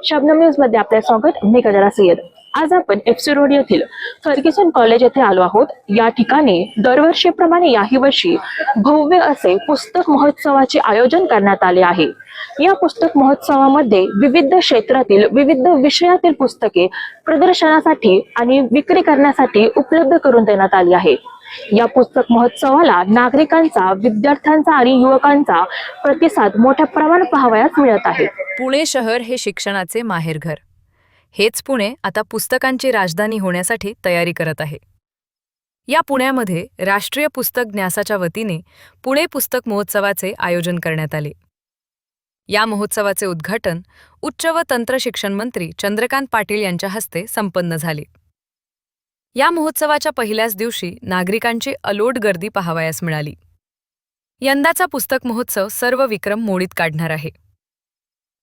Shabnam news मध्ये आपले स्वागत। मी कजरा सय्यद। आज आपण एफसी रोड येथील फर्ग्युसन कॉलेज येथे आलो आहोत। या ठिकाणी दरवर्षीप्रमाणे याही वर्षी भव्य असे पुस्तक महोत्सवाचे आयोजन करण्यात आले आहे। या पुस्तक महोत्सवामध्ये विविध क्षेत्रातील विविध विषयातील पुस्तके प्रदर्शनासाठी आणि विक्री करण्यासाठी उपलब्ध करून देण्यात आली आहे। या पुस्तक महोत्सवाला नागरिकांचा, विद्यार्थ्यांचा आणि युवकांचा प्रतिसाद मोठ्या प्रमाणात पाहावयास मिळत आहे। पुणे शहर हे शिक्षणाचे माहेरघर। हेच पुणे आता पुस्तकांची राजधानी होण्यासाठी तयारी करत आहे। या पुण्यामध्ये राष्ट्रीय पुस्तक न्यासाच्या वतीने पुणे पुस्तक महोत्सवाचे आयोजन करण्यात आले। या महोत्सवाचे उद्घाटन उच्च व तंत्र शिक्षण मंत्री चंद्रकांत पाटील यांच्या हस्ते संपन्न झाले। या महोत्सवाच्या पहिल्याच दिवशी नागरिकांची अलोट गर्दी पाहावयास मिळाली। यंदाचा पुस्तक महोत्सव सर्व विक्रम मोडीत काढणार आहे।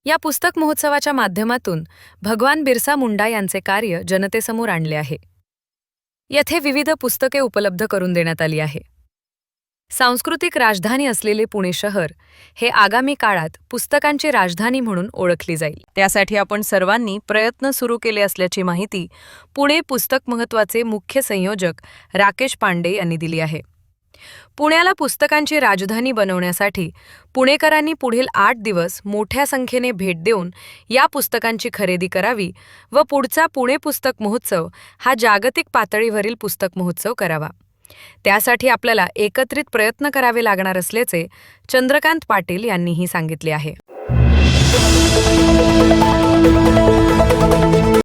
या पुस्तक महोत्सवाच्या माध्यमातून भगवान बिरसा मुंडा यांचे कार्य जनतेसमोर आणले आहे। येथे विविध पुस्तके उपलब्ध करून देण्यात आली आहे। सांस्कृतिक राजधानी असलेले पुणे शहर हे आगामी काळात पुस्तकांची राजधानी म्हणून ओळखली जाईल। त्यासाठी आपण सर्वांनी प्रयत्न सुरू केले असल्याची माहिती पुणे पुस्तक महोत्सवाचे मुख्य संयोजक राकेश पांडे यांनी दिली आहे। पुण्याला पुस्तकांची राजधानी बनवण्यासाठी पुणेकरांनी पुढील 8 दिवस मोठ्या संख्येने भेट देऊन या पुस्तकांची खरेदी करावी व पुढचा पुणे पुस्तक महोत्सव हा जागतिक पातळीवरील पुस्तक महोत्सव करावा। त्यासाठी आपल्याला एकत्रित प्रयत्न करावे लागणार असल्याचे चंद्रकांत पाटील यांनीही सांगितले आहे।